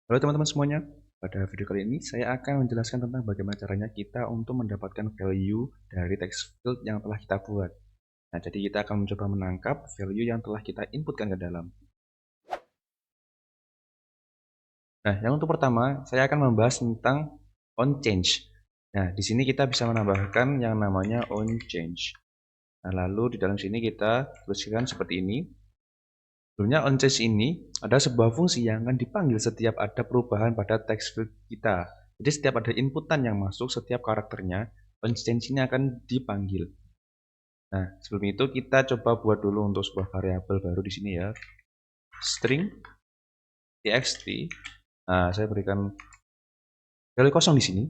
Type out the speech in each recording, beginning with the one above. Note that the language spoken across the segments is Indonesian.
Halo teman-teman semuanya, pada video kali ini saya akan menjelaskan tentang bagaimana caranya kita untuk mendapatkan value dari text field yang telah kita buat. Nah, jadi kita akan mencoba menangkap value yang telah kita inputkan ke dalam. Nah, yang untuk pertama, saya akan membahas tentang onChange. Nah, di sini kita bisa menambahkan yang namanya onChange. Nah, lalu di dalam sini kita tuliskan seperti ini. Sebelumnya onChange ini adalah sebuah fungsi yang akan dipanggil setiap ada perubahan pada text field kita. Jadi setiap ada inputan yang masuk, setiap karakternya, onChange ini akan dipanggil. Nah, sebelum itu kita coba buat dulu untuk sebuah variabel baru di sini ya. String txt. Nah, saya berikan value kosong di sini.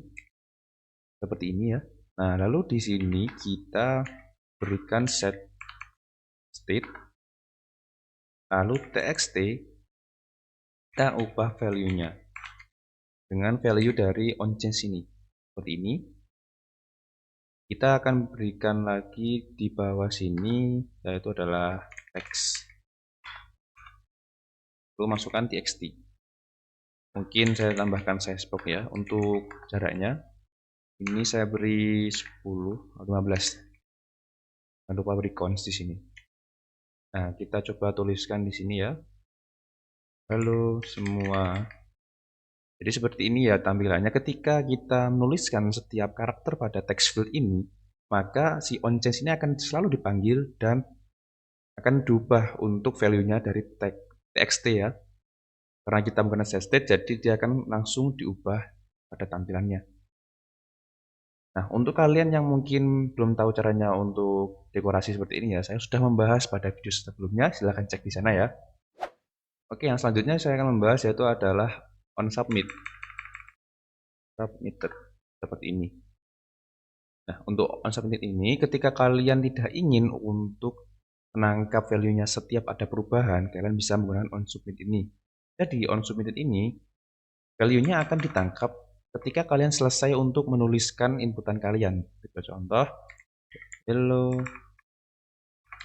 Seperti ini ya. Nah, lalu di sini kita berikan set state. Lalu txt kita ubah value-nya dengan value dari onChange ini. Seperti ini. Kita akan berikan lagi di bawah sini, yaitu adalah text. Lalu masukkan txt. Mungkin saya tambahkan size box ya. Untuk jaraknya, ini saya beri 10 atau 15. Jangan lupa beri cons di sini. Nah, kita coba tuliskan di sini ya. Halo semua. Jadi seperti ini ya tampilannya ketika kita menuliskan setiap karakter pada text field ini, maka si onChange ini akan selalu dipanggil dan akan diubah untuk value-nya dari txt ya. Karena kita menggunakan set state, jadi dia akan langsung diubah pada tampilannya. Nah, untuk kalian yang mungkin belum tahu caranya untuk dekorasi seperti ini ya, saya sudah membahas pada video sebelumnya, silahkan cek di sana ya. Oke, yang selanjutnya saya akan membahas yaitu adalah on submit. Submitted, seperti ini. Nah, untuk on submit ini, ketika kalian tidak ingin untuk menangkap value-nya setiap ada perubahan, kalian bisa menggunakan on submit ini. Jadi, on submitted ini, value-nya akan ditangkap ketika kalian selesai untuk menuliskan inputan kalian. Kita contoh, hello,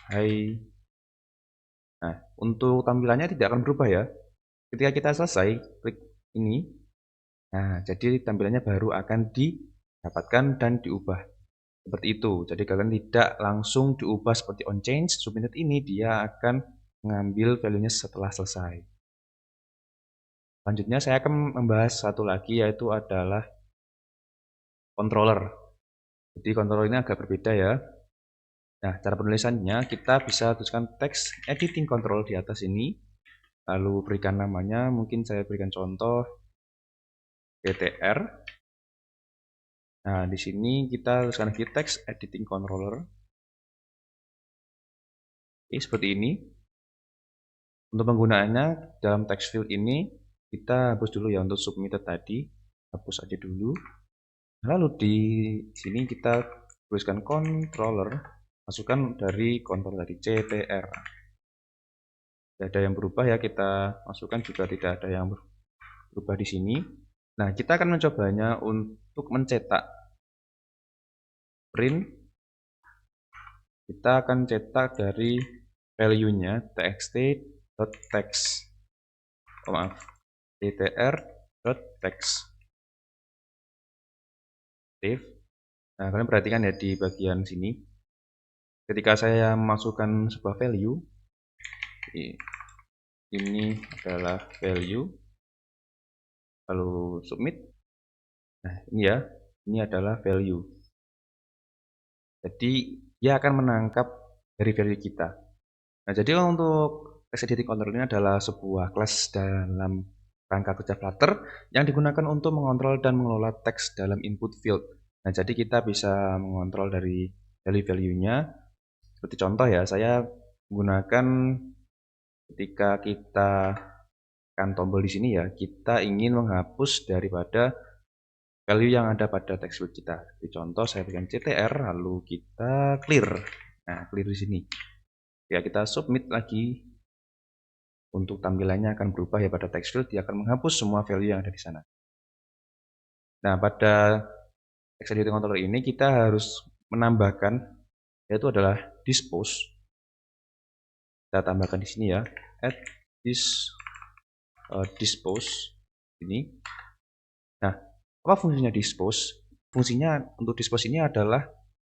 hai. Nah, untuk tampilannya tidak akan berubah ya. Ketika kita selesai, klik ini. Nah, jadi tampilannya baru akan didapatkan dan diubah. Seperti itu. Jadi kalian tidak langsung diubah seperti on change. Submitted ini dia akan mengambil value-nya setelah selesai. Selanjutnya saya akan membahas satu lagi yaitu adalah controller. Jadi controller ini agak berbeda ya. Nah, cara penulisannya kita bisa tuliskan teks editing control di atas ini. Lalu berikan namanya, mungkin saya berikan contoh DTR. Nah, di sini kita tuliskan lagi teks editing controller. Oke, seperti ini. Untuk penggunaannya dalam text field ini kita hapus dulu ya untuk submitted tadi. Hapus aja dulu. Lalu di sini kita tuliskan controller, masukkan dari controller tadi CTR. Tidak ada yang berubah ya, kita masukkan juga tidak ada yang berubah di sini. Nah, kita akan mencobanya untuk mencetak print. Kita akan cetak dari value-nya txt.text. Oh, maaf, tr.text. Save. Nah, kalian perhatikan ya di bagian sini. Ketika saya masukkan sebuah value, ini adalah value, lalu submit. Nah, ini ya, ini adalah value. Jadi dia akan menangkap dari value kita. Nah, jadi untuk text editing controller ini adalah sebuah kelas dalam rangka kerja Flutter yang digunakan untuk mengontrol dan mengelola teks dalam input field. Nah, jadi kita bisa mengontrol dari value-value-nya. Seperti contoh ya, saya menggunakan ketika kita tekan tombol di sini ya, kita ingin menghapus daripada value yang ada pada text field kita. Di contoh saya berikan ctr lalu kita clear. Nah, clear di sini. Ya, kita submit lagi. Untuk tampilannya akan berubah ya pada text field, dia akan menghapus semua value yang ada di sana. Nah, pada text editing controller ini kita harus menambahkan yaitu adalah dispose. Kita tambahkan di sini ya, add this dispose. Ini. Nah, apa fungsinya dispose? Fungsinya untuk dispose ini adalah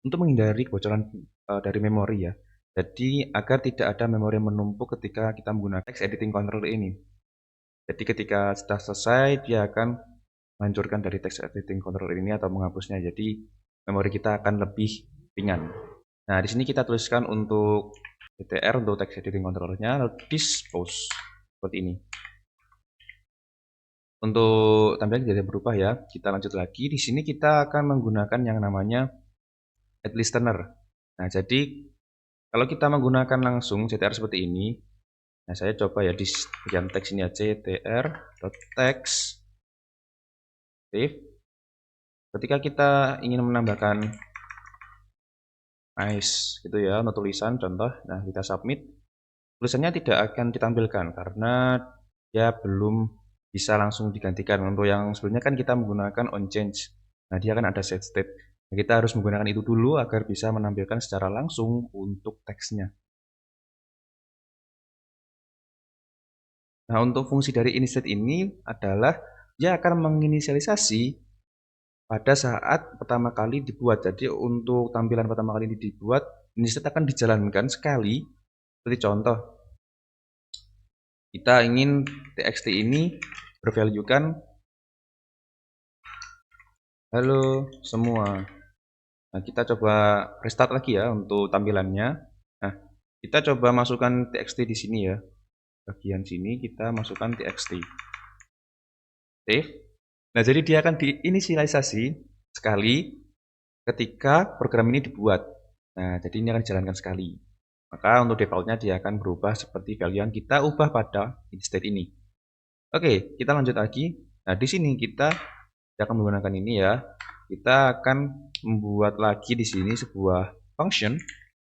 untuk menghindari kebocoran dari memori ya. Jadi agar tidak ada memori menumpuk ketika kita menggunakan text editing controller ini. Jadi ketika sudah selesai, dia akan menghancurkan dari text editing controller ini atau menghapusnya. Jadi memori kita akan lebih ringan. Nah, di sini kita tuliskan untuk DTR untuk text editing controllernya, lalu dispose seperti ini. Untuk tampilan tidak berubah ya. Kita lanjut lagi. Di sini kita akan menggunakan yang namanya add listener. Nah, jadi kalau kita menggunakan langsung CTR seperti ini, nah saya coba ya di bagian teks ini aja ctr.text save. Ketika kita ingin menambahkan nice gitu ya untuk tulisan contoh, nah kita submit, tulisannya tidak akan ditampilkan karena dia belum bisa langsung digantikan. Untuk yang sebelumnya kan kita menggunakan on change, nah dia kan ada set state, nah, kita harus menggunakan itu dulu agar bisa menampilkan secara langsung untuk teksnya. Nah, untuk fungsi dari initiate ini adalah dia akan menginisialisasi pada saat pertama kali dibuat. Jadi untuk tampilan pertama kali ini dibuat, initiate akan dijalankan sekali. Seperti contoh, kita ingin txt ini bervaluekan halo semua. Nah, kita coba restart lagi ya untuk tampilannya. Nah, kita coba masukkan txt di sini ya. Bagian sini kita masukkan txt. Save. Nah, jadi dia akan diinisialisasi sekali ketika program ini dibuat. Nah, jadi ini akan dijalankan sekali. Maka untuk defaultnya dia akan berubah seperti value yang kita ubah pada instead ini. Oke, kita lanjut lagi. Nah, di sini kita akan menggunakan ini ya. Kita akan membuat lagi di sini sebuah function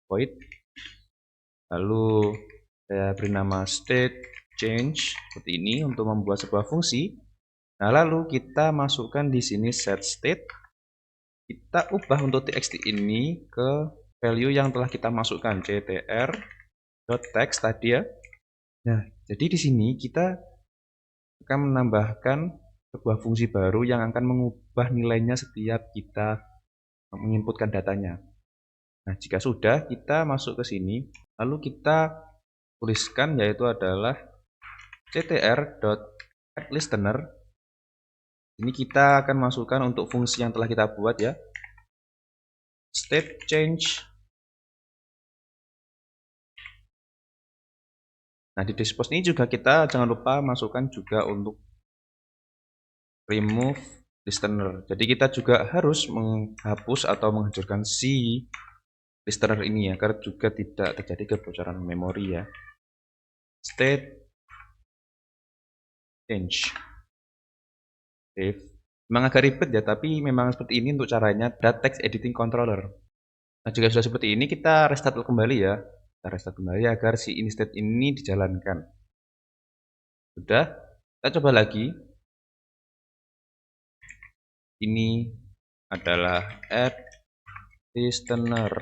void. Lalu saya beri nama state change seperti ini untuk membuat sebuah fungsi. Nah, lalu kita masukkan di sini set state. Kita ubah untuk txt ini ke value yang telah kita masukkan ctr.text tadi ya. Nah, jadi di sini kita akan menambahkan sebuah fungsi baru yang akan mengubah nilainya setiap kita menginputkan datanya. Nah, jika sudah, kita masuk ke sini, lalu kita tuliskan yaitu adalah ctr.addListener. Ini kita akan masukkan untuk fungsi yang telah kita buat ya. State change. Nah, di dispose ini juga kita jangan lupa masukkan juga untuk remove listener. Jadi kita juga harus menghapus atau menghancurkan si listener ini ya, agar juga tidak terjadi kebocoran memori ya. State change. Save. Memang agak ribet ya, tapi memang seperti ini untuk caranya pada text editing controller. Nah, jika sudah seperti ini, kita restart kembali ya. Kita restart kembali agar si instead ini dijalankan. Sudah, kita coba lagi. Ini adalah add listener.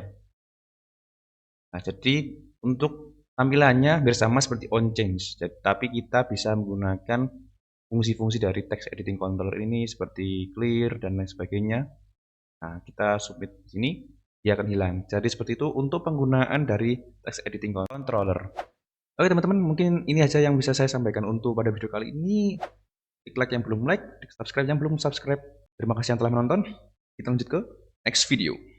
Nah, jadi untuk tampilannya hampir sama seperti on change. Tapi kita bisa menggunakan fungsi-fungsi dari text editing controller ini seperti clear dan lain sebagainya. Nah, kita submit di sini, dia akan hilang. Jadi seperti itu untuk penggunaan dari text editing controller. Oke teman-teman, mungkin ini aja yang bisa saya sampaikan untuk pada video kali ini. Klik like yang belum like, subscribe yang belum subscribe. Terima kasih yang telah menonton. Kita lanjut ke next video.